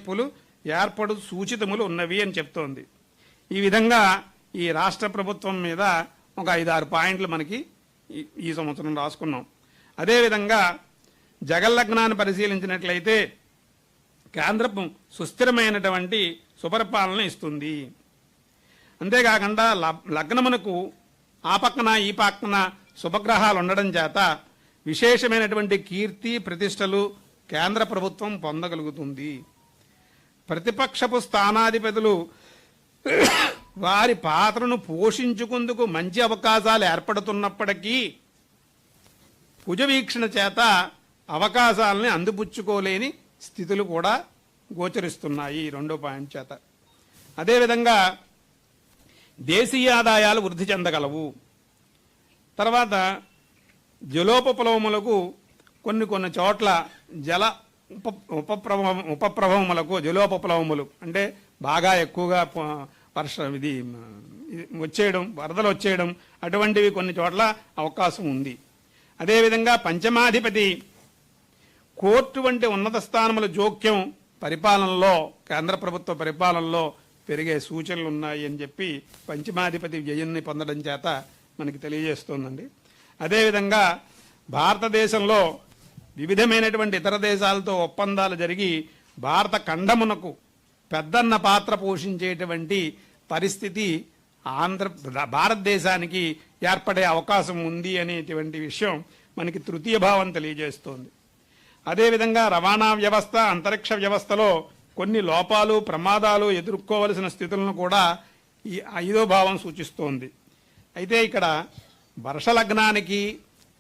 మార్పులు ఏర్పడు సూచితములు ఉన్నవి అని చెప్తోంది. ఈ విధంగా ఈ రాష్ట్ర ప్రభుత్వం మీద ఒక 5-6 పాయింట్లు మనకి ఈ సంవత్సరం రాసుకున్నాం. అదేవిధంగా జగల్లగ్నాన్ని పరిశీలించినట్లయితే కేంద్రం సుస్థిరమైనటువంటి సుపరిపాలన ఇస్తుంది. అంతేకాకుండా లగ్నమునకు ఆ పక్కన ఈ పక్కన శుభగ్రహాలు ఉండడం చేత విశేషమైనటువంటి కీర్తి ప్రతిష్టలు కేంద్ర ప్రభుత్వం పొందగలుగుతుంది. ప్రతిపక్షపు స్థానాధిపతులు వారి పాత్రను పోషించుకుందుకు మంచి అవకాశాలు ఏర్పడుతున్నప్పటికీ కుజవీక్షణ చేత అవకాశాలని అందిపుచ్చుకోలేని స్థితులు కూడా గోచరిస్తున్నాయి. 2వ పాయింట్ చేత. అదేవిధంగా దేశీయ ఆదాయాలు వృద్ధి చెందగలవు. తర్వాత జలోపప్లవములకు కొన్ని చోట్ల జల ఉపప్రభవములకు జలోపప్లవములు అంటే బాగా ఎక్కువగా ఇది వచ్చేయడం, వరదలు వచ్చేయడం అటువంటివి కొన్ని చోట్ల అవకాశం ఉంది. అదేవిధంగా పంచమాధిపతి కోర్టు వంటి ఉన్నత స్థానముల జోక్యం పరిపాలనలో, కేంద్ర ప్రభుత్వ పరిపాలనలో పెరిగే సూచనలు ఉన్నాయి అని చెప్పి పంచమాధిపతి వ్యయాన్ని పొందడం చేత మనకి తెలియజేస్తోందండి. అదేవిధంగా భారతదేశంలో వివిధమైనటువంటి ఇతర దేశాలతో ఒప్పందాలు జరిగి భారత ఖండమునకు పెద్దన్న పాత్ర పోషించేటువంటి పరిస్థితి భారతదేశానికి ఏర్పడే అవకాశం ఉంది అనేటువంటి విషయం మనకి తృతీయ భావం తెలియజేస్తోంది. అదేవిధంగా రవాణా వ్యవస్థ, అంతరిక్ష వ్యవస్థలో కొన్ని లోపాలు, ప్రమాదాలు ఎదుర్కోవలసిన స్థితులను కూడా ఈ 5వ భావం సూచిస్తోంది. అయితే ఇక్కడ వర్షలగ్నానికి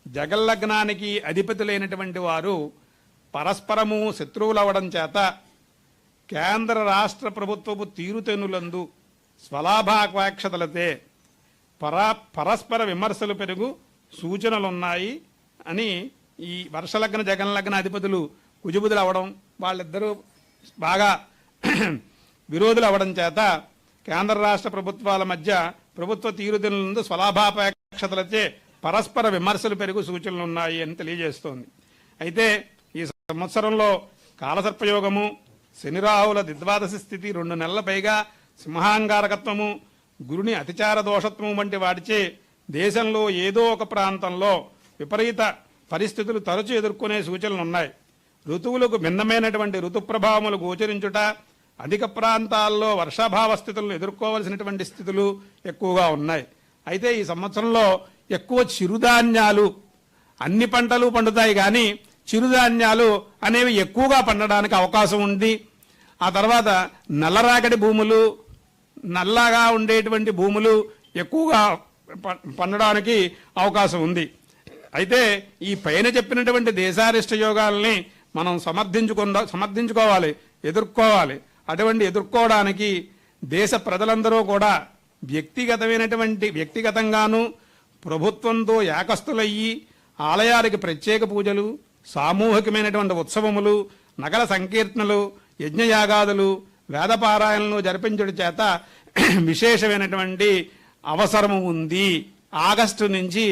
జగల్లగ్నానికి అధిపతులైనటువంటి వారు పరస్పరము శత్రువులు అవడం చేత కేంద్ర రాష్ట్ర ప్రభుత్వపు తీరుతెన్నులందు స్వలాభాపేక్షతలతే పరస్పర విమర్శలు పెరుగు సూచనలున్నాయి అని ఈ వర్షలగ్న జగన్లగ్న అధిపతులు కుజబుధులు అవడం, వాళ్ళిద్దరూ బాగా విరోధులు అవడం చేత కేంద్ర రాష్ట్ర ప్రభుత్వాల మధ్య ప్రభుత్వ తీరుతెన్నులందు స్వలాభాపేక్షతలచే పరస్పర విమర్శలు పెరుగు సూచనలు ఉన్నాయి అని తెలియజేస్తోంది. అయితే ఈ సంవత్సరంలో కాలసర్పయోగము, శనిరాహుల ద్విద్వాదశి స్థితి, 2 నెలల పైగా సింహాంగారకత్వము, గురుని అతిచార దోషత్వము వంటి వాటిచే దేశంలో ఏదో ఒక ప్రాంతంలో విపరీత పరిస్థితులు తరచూ ఎదుర్కొనే సూచనలు ఉన్నాయి. ఋతువులకు భిన్నమైనటువంటి ఋతు ప్రభావములు గోచరించుట, అధిక ప్రాంతాల్లో వర్షాభావ స్థితులను ఎదుర్కోవలసినటువంటి స్థితులు ఎక్కువగా ఉన్నాయి. అయితే ఈ సంవత్సరంలో ఎక్కువ చిరుధాన్యాలు, అన్ని పంటలు పండుతాయి కానీ చిరుధాన్యాలు అనేవి ఎక్కువగా పండడానికి అవకాశం ఉంది. ఆ తర్వాత నల్లరాగడి భూములు, నల్లగా ఉండేటువంటి భూములు ఎక్కువగా పండడానికి అవకాశం ఉంది. అయితే ఈ పైన చెప్పినటువంటి దేశారిష్ట యోగాల్ని మనం సమర్థించుకోవాలి, ఎదుర్కోవడానికి దేశ ప్రజలందరూ కూడా వ్యక్తిగతంగాను ప్రభుత్వంతో ఏకస్తులయ్యి ఆలయాలకి ప్రత్యేక పూజలు, సామూహికమైనటువంటి ఉత్సవములు, నగర సంకీర్తనలు, యజ్ఞయాగాదులు, వేదపారాయణలు జరిపించడం చేత విశేషమైనటువంటి అవసరము ఉంది. ఆగస్టు నుంచి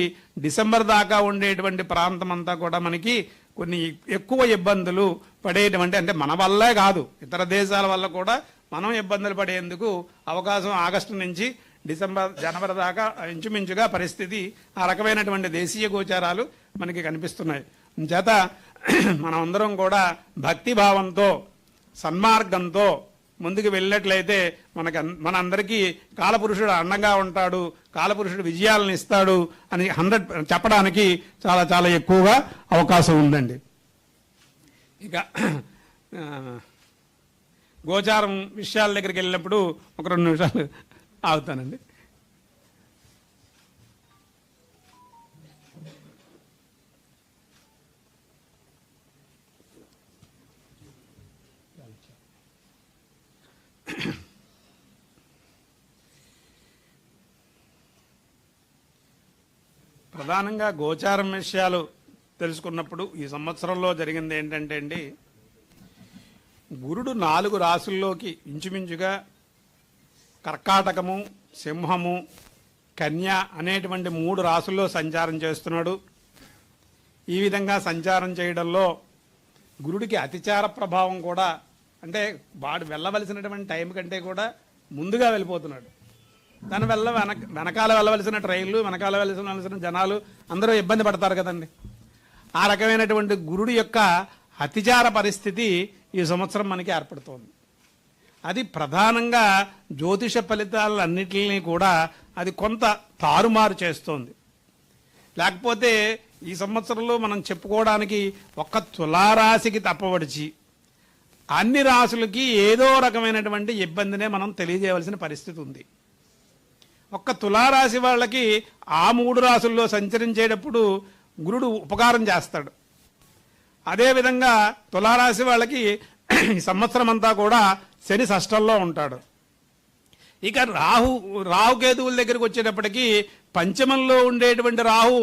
డిసెంబర్ దాకా ఉండేటువంటి ప్రాంతం అంతా కూడా మనకి కొన్ని ఎక్కువ ఇబ్బందులు పడేటువంటి, అంటే మన వల్లే కాదు ఇతర దేశాల వల్ల కూడా మనం ఇబ్బందులు పడేందుకు అవకాశం ఆగస్టు నుంచి జనవరి దాకా ఇంచుమించుగా పరిస్థితి ఆ రకమైనటువంటి దేశీయ గోచారాలు మనకి కనిపిస్తున్నాయి. చేత మనమందరం కూడా భక్తిభావంతో సన్మార్గంతో ముందుకు వెళ్ళినట్లయితే మనందరికీ కాలపురుషుడు అండంగా ఉంటాడు, కాలపురుషుడు విజయాలను ఇస్తాడు అని 100 చెప్పడానికి చాలా చాలా ఎక్కువగా అవకాశం ఉందండి. ఇక గోచారం విషయాల దగ్గరికి వెళ్ళినప్పుడు ఒక 2 నిమిషాలు ఆగుతానండి. ప్రధానంగా గోచారం విషయాలు తెలుసుకున్నప్పుడు ఈ సంవత్సరంలో జరిగింది ఏంటంటే అండి, గురుడు 4 రాశుల్లోకి ఇంచుమించుగా కర్కాటకము, సింహము, కన్య అనేటువంటి 3 రాశుల్లో సంచారం చేస్తున్నాడు. ఈ విధంగా సంచారం చేయడంలో గురుడికి అతిచార ప్రభావం కూడా అంటే వాడు వెళ్ళవలసినటువంటి టైం కంటే కూడా ముందుగా వెళ్ళిపోతున్నాడు. దానివల్ల వెనకాల వెళ్ళవలసిన ట్రైన్లు, వెనకాల వెళ్ళవలసిన జనాలు అందరూ ఇబ్బంది పడతారు కదండి. ఆ రకమైనటువంటి గురుడి యొక్క అతిచార పరిస్థితి ఈ సంవత్సరం మనకి ఏర్పడుతోంది. అది ప్రధానంగా జ్యోతిష ఫలితాలన్నిటినీ కూడా అది కొంత తారుమారు చేస్తోంది. లేకపోతే ఈ సంవత్సరంలో మనం చెప్పుకోవడానికి ఒక్క తులారాశికి తప్పవడిచి అన్ని రాశులకి ఏదో రకమైనటువంటి ఇబ్బందినే మనం తెలియజేయవలసిన పరిస్థితి ఉంది. ఒక్క తులారాశి వాళ్ళకి ఆ 3 రాశుల్లో సంచరించేటప్పుడు గురుడు ఉపకారం చేస్తాడు. అదేవిధంగా తులారాశి వాళ్ళకి ఈ సంవత్సరం అంతా కూడా శని షష్టంలో ఉంటాడు. ఇక రాహుకేతువుల దగ్గరికి వచ్చేటప్పటికి పంచమంలో ఉండేటువంటి రాహు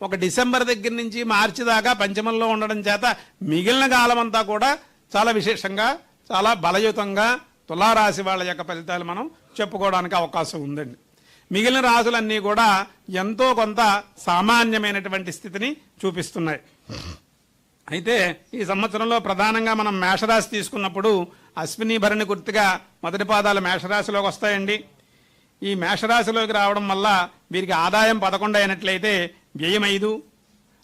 ఒక డిసెంబర్ దగ్గర నుంచి మార్చి దాకా పంచమంలో ఉండడం చేత మిగిలిన కాలం అంతా కూడా చాలా విశేషంగా, చాలా బలయుతంగా తులారాశి వాళ్ళ యొక్క ఫలితాలు మనం చెప్పుకోవడానికి అవకాశం ఉందండి. మిగిలిన రాశులన్నీ కూడా ఎంతో కొంత సామాన్యమైనటువంటి స్థితిని చూపిస్తున్నాయి. అయితే ఈ సంవత్సరంలో ప్రధానంగా మనం మేషరాశి తీసుకున్నప్పుడు అశ్విని భరణి గుర్తుగా మొదటి పాదాలు మేషరాశిలోకి వస్తాయండి. ఈ మేషరాశిలోకి రావడం వల్ల వీరికి ఆదాయం 11 అయినట్లయితే వ్యయం 5,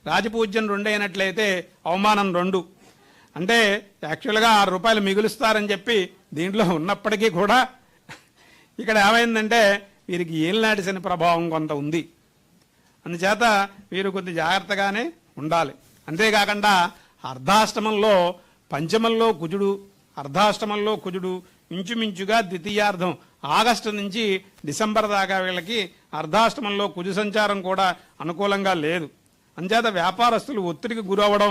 రాజపూజ్యం 2 అయినట్లయితే అవమానం 2. అంటే యాక్చువల్గా 6 రూపాయలు మిగులుస్తారని చెప్పి దీంట్లో ఉన్నప్పటికీ కూడా ఇక్కడ ఏమైందంటే వీరికి ఏలినాటి శని ప్రభావం కొంత ఉంది. అందుచేత వీరు కొద్ది జాగ్రత్తగానే ఉండాలి. అంతేకాకుండా అర్ధాష్టమంలో పంచమంలో కుజుడు, అర్ధాష్టమంలో కుజుడు ఇంచుమించుగా ద్వితీయార్థం ఆగస్టు నుంచి డిసెంబర్ దాకా వీళ్ళకి అర్ధాష్టమంలో కుజు సంచారం కూడా అనుకూలంగా లేదు. అంచేత వ్యాపారస్తులు ఒత్తిడికి గురవడం,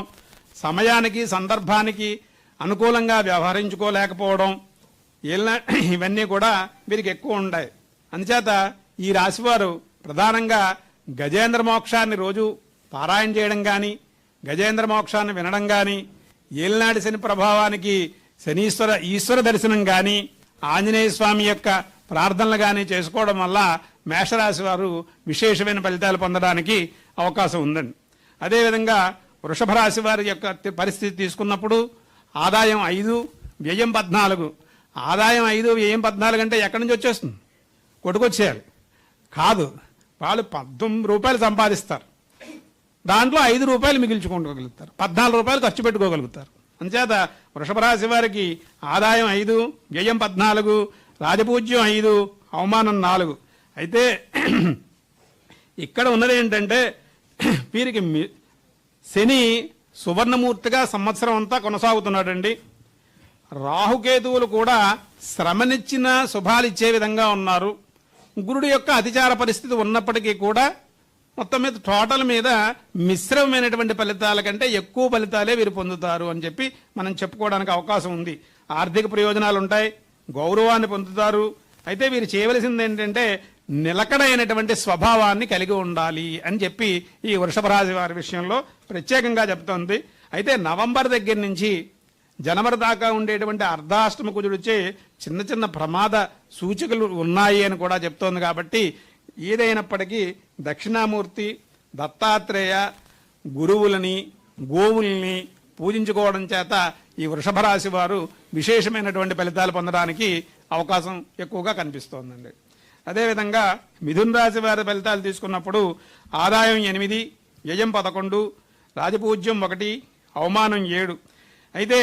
సమయానికి సందర్భానికి అనుకూలంగా వ్యవహరించుకోలేకపోవడం, ఇవన్నీ కూడా వీరికి ఎక్కువ ఉంటాయి. అందుచేత ఈ రాశివారు ప్రధానంగా గజేంద్ర మోక్షాన్ని రోజు పారాయణ చేయడం కానీ, గజేంద్ర మోక్షాన్ని వినడం కానీ, ఏలినాటి శని ప్రభావానికి ఈశ్వర దర్శనం కానీ, ఆంజనేయ స్వామి యొక్క ప్రార్థనలు కానీ చేసుకోవడం వల్ల మేషరాశి వారు విశేషమైన ఫలితాలు పొందడానికి అవకాశం ఉందండి. అదేవిధంగా వృషభ రాశి వారి యొక్క పరిస్థితి తీసుకున్నప్పుడు ఆదాయం 5, వ్యయం 14. ఆదాయం 5, వ్యయం 14 అంటే ఎక్కడి నుంచి వచ్చేస్తుంది? కొట్టుకొచ్చేయాలి కాదు. వాళ్ళు 19 రూపాయలు సంపాదిస్తారు, దాంట్లో 5 రూపాయలు మిగిల్చుకోగలుగుతారు, 14 రూపాయలు ఖర్చు పెట్టుకోగలుగుతారు. అందుచేత వృషభ రాశి వారికి ఆదాయం 5, వ్యయం 14, రాజపూజ్యం 5, అవమానం 4. అయితే ఇక్కడ ఉన్నది ఏంటంటే వీరికి శని సువర్ణమూర్తిగా సంవత్సరం అంతా కొనసాగుతున్నాడండి. రాహుకేతువులు కూడా శ్రమనిచ్చిన శుభాలు ఇచ్చే విధంగా ఉన్నారు. గురుడు యొక్క అతిచార పరిస్థితి ఉన్నప్పటికీ కూడా మొత్తం మీద టోటల్ మీద మిశ్రమమైనటువంటి ఫలితాల కంటే ఎక్కువ ఫలితాలే వీరు పొందుతారు అని చెప్పి మనం చెప్పుకోవడానికి అవకాశం ఉంది. ఆర్థిక ప్రయోజనాలు ఉంటాయి, గౌరవాన్ని పొందుతారు. అయితే వీరు చేయవలసింది ఏంటంటే నిలకడైనటువంటి స్వభావాన్ని కలిగి ఉండాలి అని చెప్పి ఈ వృషభ రాశి వారి విషయంలో ప్రత్యేకంగా చెప్తోంది. అయితే నవంబర్ దగ్గర నుంచి జనవరి దాకా ఉండేటువంటి అర్ధాష్టమ కుజుడిచ్చే చిన్న చిన్న ప్రమాద సూచికలు ఉన్నాయి అని కూడా చెప్తోంది. కాబట్టి ఏదైనప్పటికీ దక్షిణామూర్తి, దత్తాత్రేయ, గురువులని, గోవుల్ని పూజించుకోవడం చేత ఈ వృషభ రాశి వారు విశేషమైనటువంటి ఫలితాలు పొందడానికి అవకాశం ఎక్కువగా కనిపిస్తోందండి. అదేవిధంగా మిథున రాశి వారి ఫలితాలు తీసుకున్నప్పుడు ఆదాయం 8, వ్యయం 11, రాజపూజ్యం 1, అవమానం 7. అయితే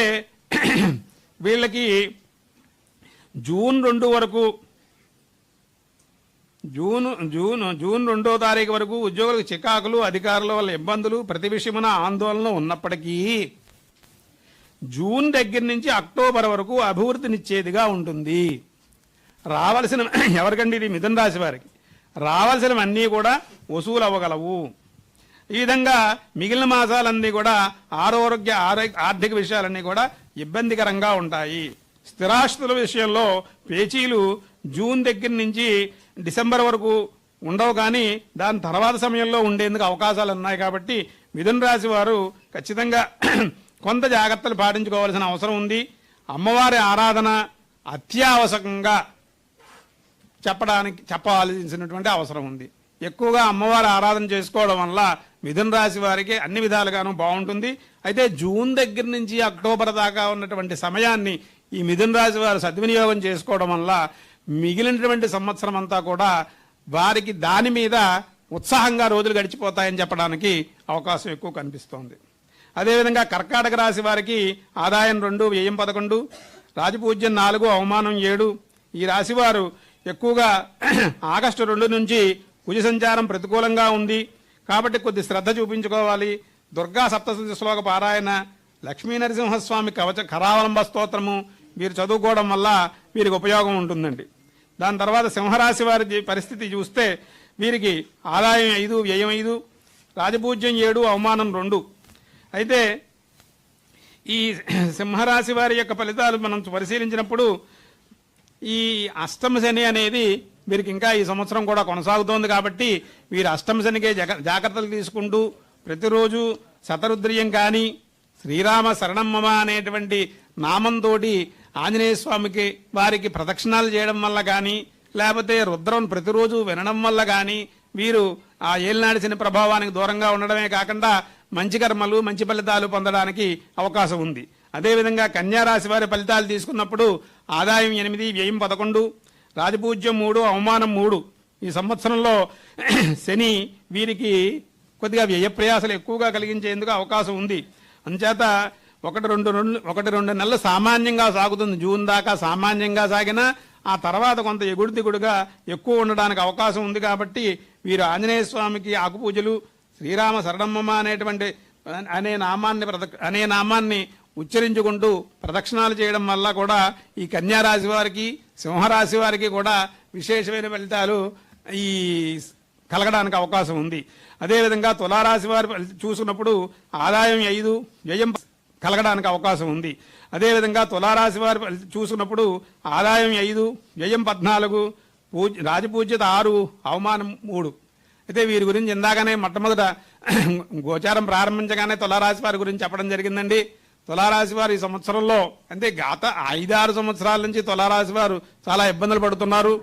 వీళ్ళకి జూన్ 2 వరకు, జూన్ 2వ తారీఖు వరకు ఉద్యోగులకు చికాకులు, అధికారుల వల్ల ఇబ్బందులు, ప్రతి విషయమున ఆందోళన ఉన్నప్పటికీ జూన్ దగ్గర నుంచి అక్టోబర్ వరకు అభివృద్ధినిచ్చేదిగా ఉంటుంది. రావాల్సిన ఎవరికండి? ఇది మిథున రాశి వారికి రావాల్సినవన్నీ కూడా వసూలు అవ్వగలవు. ఈ విధంగా మిగిలిన మాసాలన్నీ కూడా ఆర్థిక విషయాలన్నీ కూడా ఇబ్బందికరంగా ఉంటాయి. స్థిరాస్తుల విషయంలో పేచీలు జూన్ దగ్గర నుంచి డిసెంబర్ వరకు ఉండవు, కానీ దాని తర్వాత సమయంలో ఉండేందుకు అవకాశాలు ఉన్నాయి. కాబట్టి మిథున రాశి వారు ఖచ్చితంగా కొంత జాగ్రత్తలు పాటించుకోవాల్సిన అవసరం ఉంది. అమ్మవారి ఆరాధన అత్యావశ్యకంగా చెప్పాల్సినటువంటి అవసరం ఉంది. ఎక్కువగా అమ్మవారి ఆరాధన చేసుకోవడం వల్ల మిథున రాశి వారికి అన్ని విధాలుగానూ బాగుంటుంది. అయితే జూన్ దగ్గర నుంచి అక్టోబర్ దాకా ఉన్నటువంటి సమయాన్ని ఈ మిథున రాశి వారు సద్వినియోగం చేసుకోవడం వల్ల మిగిలినటువంటి సంవత్సరం అంతా కూడా వారికి దాని మీద ఉత్సాహంగా రోజులు గడిచిపోతాయని చెప్పడానికి అవకాశం ఎక్కువ కనిపిస్తోంది. అదేవిధంగా కర్కాటక రాశి వారికి ఆదాయం 2, వ్యయం 11, రాజపూజ్యం 4, అవమానం 7. ఈ రాశి వారు ఎక్కువగా ఆగస్టు 2 నుంచి కుజ సంచారం ప్రతికూలంగా ఉంది కాబట్టి కొద్ది శ్రద్ధ చూపించుకోవాలి. దుర్గా సప్తశతి శ్లోక పారాయణ, లక్ష్మీ నరసింహస్వామి కరావలంబ స్తోత్రము వీరు చదువుకోవడం వల్ల వీరికి ఉపయోగం ఉంటుందండి. దాని తర్వాత సింహరాశి వారి పరిస్థితి చూస్తే వీరికి ఆదాయం 5, వ్యయం 5, రాజపూజ్యం 7, అవమానం 2. అయితే ఈ సింహరాశి వారి యొక్క ఫలితాలు మనం పరిశీలించినప్పుడు ఈ అష్టమ శని అనేది వీరికి ఇంకా ఈ సంవత్సరం కూడా కొనసాగుతోంది కాబట్టి వీరు అష్టమ శనికే జాగ్రత్తలు తీసుకుంటూ ప్రతిరోజు శతరుద్రియం కానీ శ్రీరామ శరణమ్మమ అనేటువంటి నామంతో ఆంజనేయ స్వామికి వారికి ప్రదక్షిణాలు చేయడం వల్ల కానీ లేకపోతే రుద్రం ప్రతిరోజు వినడం వల్ల కానీ వీరు ఆ ఏలినాడి శని ప్రభావానికి దూరంగా ఉండడమే కాకుండా మంచి కర్మలు మంచి ఫలితాలు పొందడానికి అవకాశం ఉంది. అదేవిధంగా కన్యారాశి వారి ఫలితాలు తీసుకున్నప్పుడు ఆదాయం 8, వ్యయం 11, రాజపూజ్యం 3, అవమానం 3. ఈ సంవత్సరంలో శని వీరికి కొద్దిగా వ్యయ ప్రయాసాలు ఎక్కువగా కలిగించేందుకు అవకాశం ఉంది. అంచేత 1-2 నెలలు సామాన్యంగా సాగుతుంది. జూన్ దాకా సామాన్యంగా సాగినా ఆ తర్వాత కొంత ఎగుడు దిగుడుగా ఎక్కువ ఉండడానికి అవకాశం ఉంది కాబట్టి వీరు ఆంజనేయ స్వామికి ఆకుపూజలు, శ్రీరామ శరణమ్మమ అనే నామాన్ని ఉచ్చరించుకుంటూ ప్రదక్షిణాలు చేయడం వల్ల కూడా ఈ కన్యారాశి వారికి సింహరాశి వారికి కూడా విశేషమైన ఫలితాలు ఈ కలగడానికి అవకాశం ఉంది. అదేవిధంగా తులారాశి వారు చూసినప్పుడు ఆదాయం 5, వ్యయం కలగడానికి అవకాశం ఉంది. అదేవిధంగా తులారాశి వారు చూసినప్పుడు ఆదాయం 5, వ్యయం 14, రాజపూజ్యత 6, అవమానం 3. అయితే వీరి గురించి ఇందాకనే మొట్టమొదట గోచారం ప్రారంభించగానే తులారాశి వారి గురించి చెప్పడం జరిగిందండి. తులారాశి వారు ఈ సంవత్సరంలో అంటే గత 5-6 సంవత్సరాల నుంచి తులారాశి వారు చాలా ఇబ్బందులు పడుతున్నారు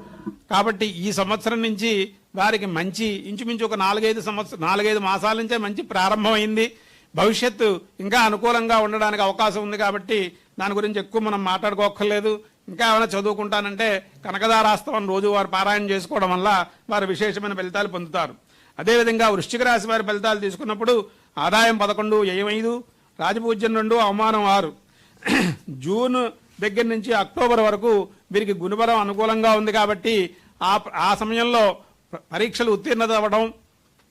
కాబట్టి ఈ సంవత్సరం నుంచి వారికి మంచి ఇంచుమించు ఒక 4-5 మాసాల నుంచే మంచి ప్రారంభమైంది. భవిష్యత్తు ఇంకా అనుకూలంగా ఉండడానికి అవకాశం ఉంది కాబట్టి దాని గురించి ఎక్కువ మనం మాట్లాడుకోక్కర్లేదు. ఇంకా ఏమైనా చదువుకుంటానంటే కనకదారాస్తవం రోజు వారు పారాయణ చేసుకోవడం వల్ల వారు విశేషమైన ఫలితాలు పొందుతారు. అదేవిధంగా వృశ్చిక రాశి వారి ఫలితాలు తీసుకున్నప్పుడు ఆదాయం 11, వ్యయం 5, రాజపూజ్యం 2, అవమానం 6. జూన్ దగ్గర నుంచి అక్టోబర్ వరకు వీరికి గురుబలం అనుకూలంగా ఉంది కాబట్టి ఆ సమయంలో పరీక్షలు ఉత్తీర్ణత అవ్వడం,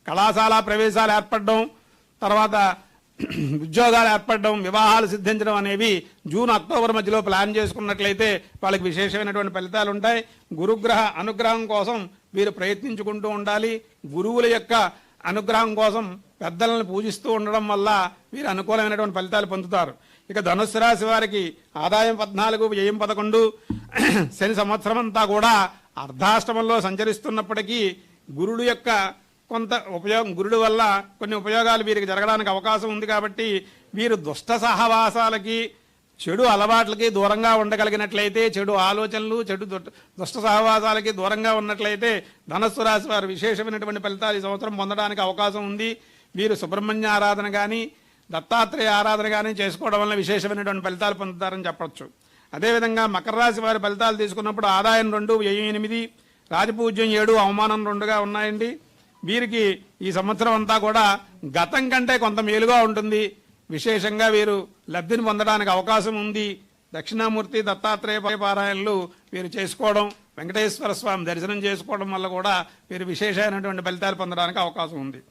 కళాశాల ప్రవేశాలు ఏర్పడడం, తర్వాత ఉద్యోగాలు ఏర్పడడం, వివాహాలు సిద్ధించడం అనేవి జూన్ అక్టోబర్ మధ్యలో ప్లాన్ చేసుకున్నట్లయితే వాళ్ళకి విశేషమైనటువంటి ఫలితాలు ఉంటాయి. గురుగ్రహ అనుగ్రహం కోసం వీరు ప్రయత్నించుకుంటూ ఉండాలి. గురువుల యొక్క అనుగ్రహం కోసం పెద్దలను పూజిస్తూ ఉండడం వల్ల వీరు అనుకూలమైనటువంటి ఫలితాలు పొందుతారు. ఇక ధనుస్సు రాశి వారికి ఆదాయం 14, వ్యయం 11. శని సంవత్సరం అంతా కూడా అర్ధాష్టమంలో సంచరిస్తున్నప్పటికీ గురుడు యొక్క కొంత ఉపయోగం, గురుడు వల్ల కొన్ని ఉపయోగాలు వీరికి జరగడానికి అవకాశం ఉంది కాబట్టి వీరు దుష్ట సహవాసాలకి చెడు అలవాట్లకి దూరంగా ఉండగలిగినట్లయితే, చెడు ఆలోచనలు దుష్ట సహవాసాలకి దూరంగా ఉన్నట్లయితే ధనస్సు రాశి వారు విశేషమైనటువంటి ఫలితాలు ఈ సంవత్సరం పొందడానికి అవకాశం ఉంది. వీరు సుబ్రహ్మణ్య ఆరాధన కానీ దత్తాత్రేయ ఆరాధన కానీ చేసుకోవడం వల్ల విశేషమైనటువంటి ఫలితాలు పొందుతారని చెప్పచ్చు. అదేవిధంగా మకర రాశి వారి ఫలితాలు తీసుకున్నప్పుడు ఆదాయం 2, వ్యయం 8, రాజపూజ్యం 7, అవమానం 2గా ఉన్నాయండి. వీరికి ఈ సంవత్సరం అంతా కూడా గతం కంటే కొంత మేలుగా ఉంటుంది. విశేషంగా వీరు లబ్ధిని పొందడానికి అవకాశం ఉంది. దక్షిణామూర్తి దత్తాత్రేయ పారాయణలు వీరు చేసుకోవడం, వెంకటేశ్వర స్వామి దర్శనం చేసుకోవడం వల్ల కూడా వీరు విశేషమైనటువంటి ఫలితాలు పొందడానికి అవకాశం ఉంది.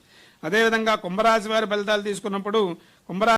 అదేవిధంగా కుంభరాశి వారి ఫలితాలు తీసుకున్నప్పుడు కుంభరాశి